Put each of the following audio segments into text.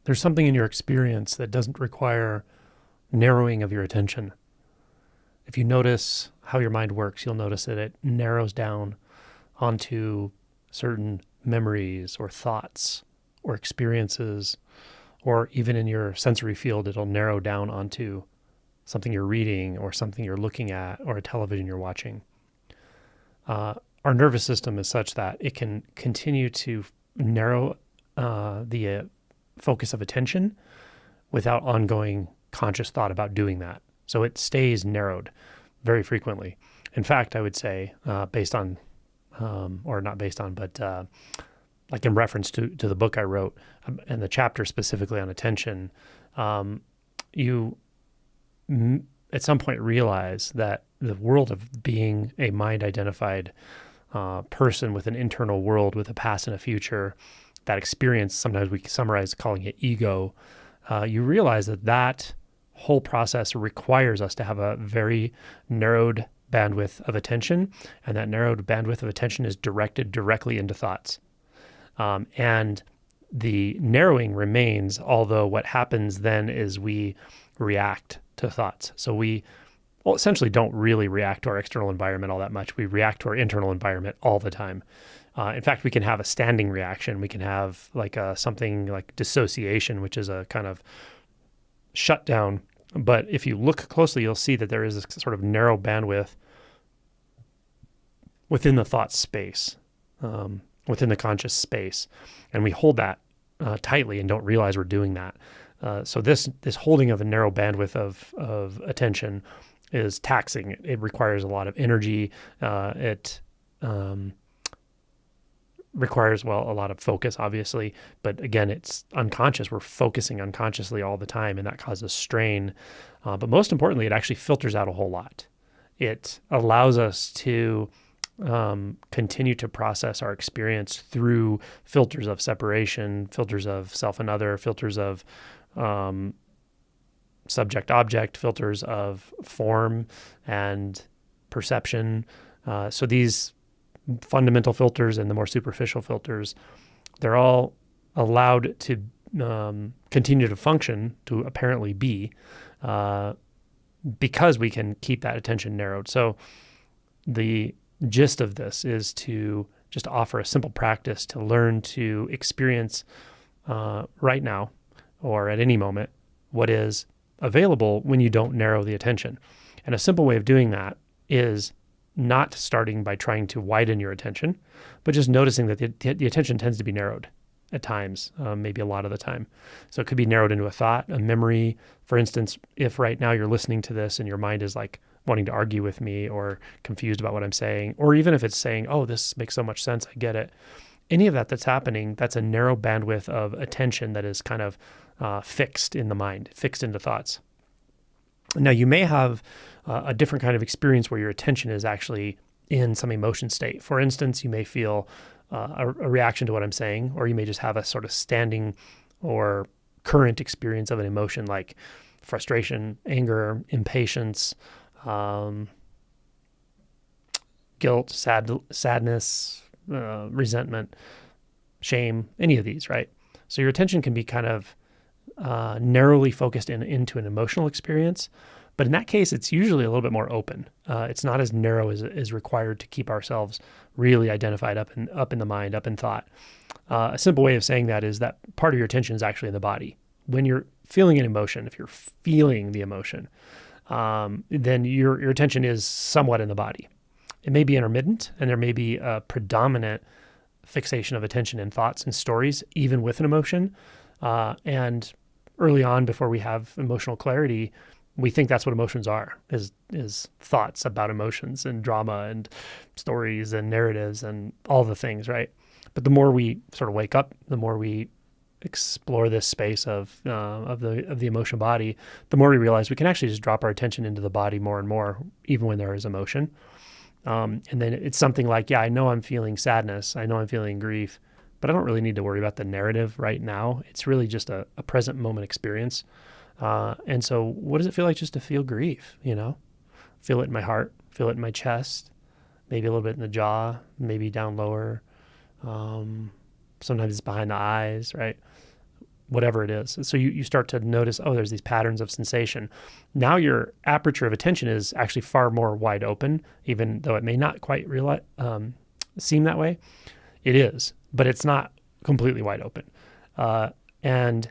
There's something in your experience that doesn't require narrowing of your attention. If you notice how your mind works, you'll notice that it narrows down onto certain memories or thoughts or experiences, or even in your sensory field, it'll narrow down onto something you're reading or something you're looking at or a television you're watching. Our nervous system is such that it can continue to narrow the focus of attention without ongoing conscious thought about doing that. So it stays narrowed very frequently. In fact, I would say, based on, or not based on, but like in reference to the book I wrote and the chapter specifically on attention, you at some point realize that the world of being a mind-identified person with an internal world with a past and a future, that experience, sometimes we summarize calling it ego, you realize that whole process requires us to have a very narrowed bandwidth of attention, and that narrowed bandwidth of attention is directed directly into thoughts. And the narrowing remains, although what happens then is we react to thoughts. So we essentially don't really react to our external environment all that much. We react to our internal environment all the time. In fact, we can have a standing reaction. We can have like something like dissociation, which is a kind of shutdown. But if you look closely, you'll see that there is a sort of narrow bandwidth within the thought space, within the conscious space. And we hold that tightly and don't realize we're doing that. So this holding of a narrow bandwidth of attention is taxing. It requires a lot of energy. It requires, a lot of focus, obviously. But again, it's unconscious. We're focusing unconsciously all the time, and that causes strain. But most importantly, it actually filters out a whole lot. It allows us to continue to process our experience through filters of separation, filters of self and other, filters of subject-object, filters of form and perception. So these fundamental filters and the more superficial filters, they're all allowed to continue to function, to apparently be, because we can keep that attention narrowed. So the gist of this is to just offer a simple practice to learn to experience right now or at any moment what is available when you don't narrow the attention. And a simple way of doing that is not starting by trying to widen your attention, but just noticing that the attention tends to be narrowed at times, maybe a lot of the time. So it could be narrowed into a thought, a memory. For instance, if right now you're listening to this and your mind is like wanting to argue with me or confused about what I'm saying, or even if it's saying, oh, this makes so much sense, I get it. Any of that's happening, that's a narrow bandwidth of attention that is kind of fixed in the mind, fixed into thoughts. Now, you may have a different kind of experience where your attention is actually in some emotion state. For instance, you may feel a reaction to what I'm saying, or you may just have a sort of standing or current experience of an emotion like frustration, anger, impatience, guilt, sadness, resentment, shame, any of these, right? So your attention can be kind of narrowly focused into an emotional experience. But in that case, it's usually a little bit more open. It's not as narrow as is required to keep ourselves really identified up in the mind, up in thought. A simple way of saying that is that part of your attention is actually in the body. When you're feeling an emotion, if you're feeling the emotion, then your attention is somewhat in the body. It may be intermittent, and there may be a predominant fixation of attention in thoughts and stories, even with an emotion. And early on, before we have emotional clarity, we think that's what emotions are, is thoughts about emotions and drama and stories and narratives and all the things, right? But the more we sort of wake up, the more we explore this space of the emotion body, the more we realize we can actually just drop our attention into the body more and more, even when there is emotion. And then it's something like, yeah, I know I'm feeling sadness, I know I'm feeling grief, but I don't really need to worry about the narrative right now. It's really just a present moment experience. And so what does it feel like just to feel grief, Feel it in my heart, feel it in my chest, maybe a little bit in the jaw, maybe down lower. Sometimes it's behind the eyes, right? whatever it is. So you start to notice, oh, there's these patterns of sensation. Now your aperture of attention is actually far more wide open, even though it may not quite seem that way. It is, but it's not completely wide open. And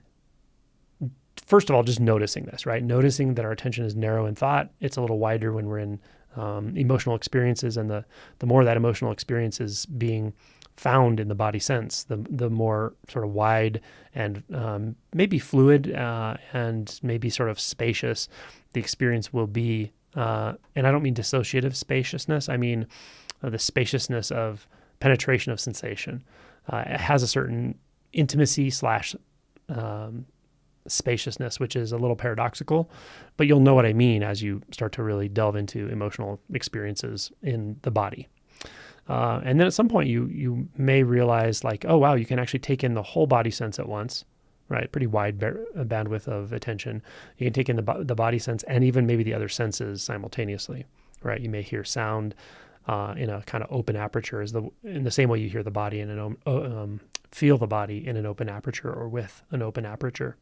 first of all, just noticing this, right? Noticing that our attention is narrow in thought. It's a little wider when we're in emotional experiences, and the more that emotional experience is being found in the body sense, the more sort of wide and maybe fluid and maybe sort of spacious the experience will be. And I don't mean dissociative spaciousness. I mean the spaciousness of penetration of sensation. It has a certain intimacy slash spaciousness, which is a little paradoxical, but you'll know what I mean as you start to really delve into emotional experiences in the body. And then at some point you may realize like, oh, wow, you can actually take in the whole body sense at once, right? Pretty wide bandwidth of attention. You can take in the body sense and even maybe the other senses simultaneously, right? You may hear sound in a kind of open aperture in the same way you hear the body feel the body in an open aperture or with an open aperture.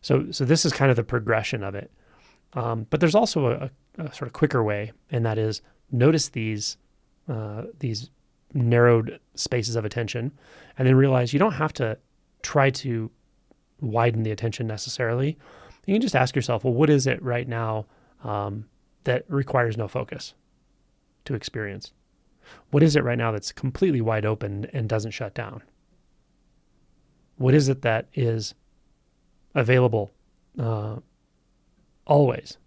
So this is kind of the progression of it. But there's also a sort of quicker way, and that is notice these narrowed spaces of attention, and then realize you don't have to try to widen the attention necessarily. You can just ask yourself, well, what is it right now that requires no focus to experience? What is it right now that's completely wide open and doesn't shut down? What is it that is available always?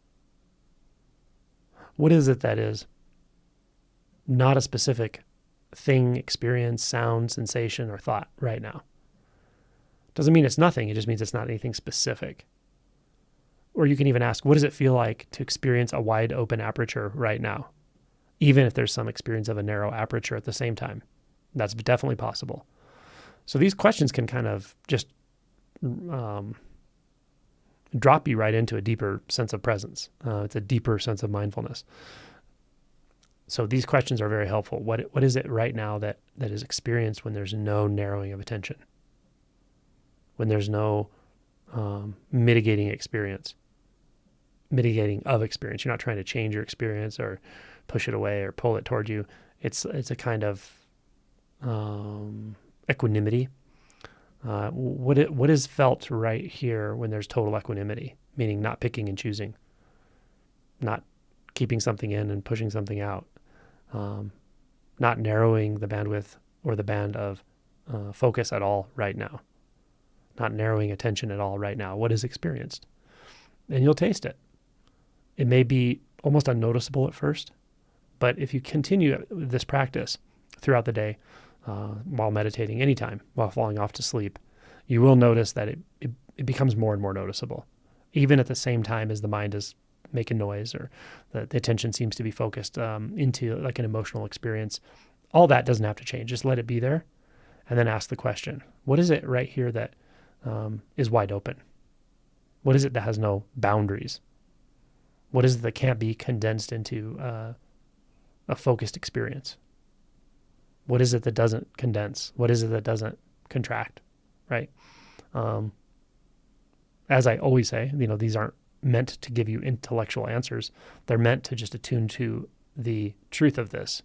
What is it that is not a specific thing, experience, sound, sensation, or thought right now? Doesn't mean it's nothing. It just means it's not anything specific. Or you can even ask, what does it feel like to experience a wide open aperture right now? Even if there's some experience of a narrow aperture at the same time. That's definitely possible. So these questions can kind of just drop you right into a deeper sense of presence. It's a deeper sense of mindfulness. So these questions are very helpful. What is it right now that is experienced when there's no narrowing of attention? When there's no mitigating of experience? You're not trying to change your experience or push it away or pull it toward you. It's a kind of equanimity. What is felt right here when there's total equanimity, meaning not picking and choosing, not keeping something in and pushing something out, not narrowing the bandwidth or the band of focus at all right now, not narrowing attention at all right now. What is experienced? And you'll taste it. It may be almost unnoticeable at first, but if you continue this practice throughout the day, while meditating, anytime, while falling off to sleep, you will notice that it becomes more and more noticeable, even at the same time as the mind is making noise or the attention seems to be focused into like an emotional experience. All that doesn't have to change. Just let it be there and then ask the question, what is it right here that is wide open? What is it that has no boundaries? What is it that can't be condensed into a focused experience? What is it that doesn't condense? What is it that doesn't contract, right? As I always say, these aren't meant to give you intellectual answers. They're meant to just attune to the truth of this.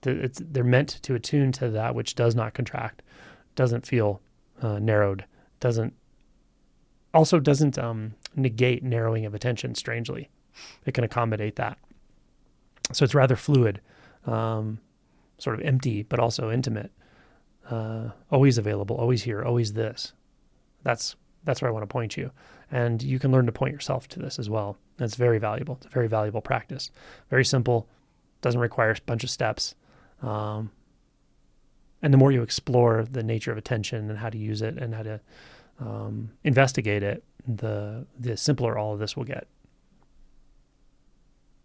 They're meant to attune to that which does not contract, doesn't feel narrowed, doesn't negate narrowing of attention, strangely. It can accommodate that. So it's rather fluid, sort of empty, but also intimate, always available, always here, always this. That's where I want to point you. And you can learn to point yourself to this as well. And it's very valuable. It's a very valuable practice. Very simple, doesn't require a bunch of steps. And the more you explore the nature of attention and how to use it and how to investigate it, the simpler all of this will get.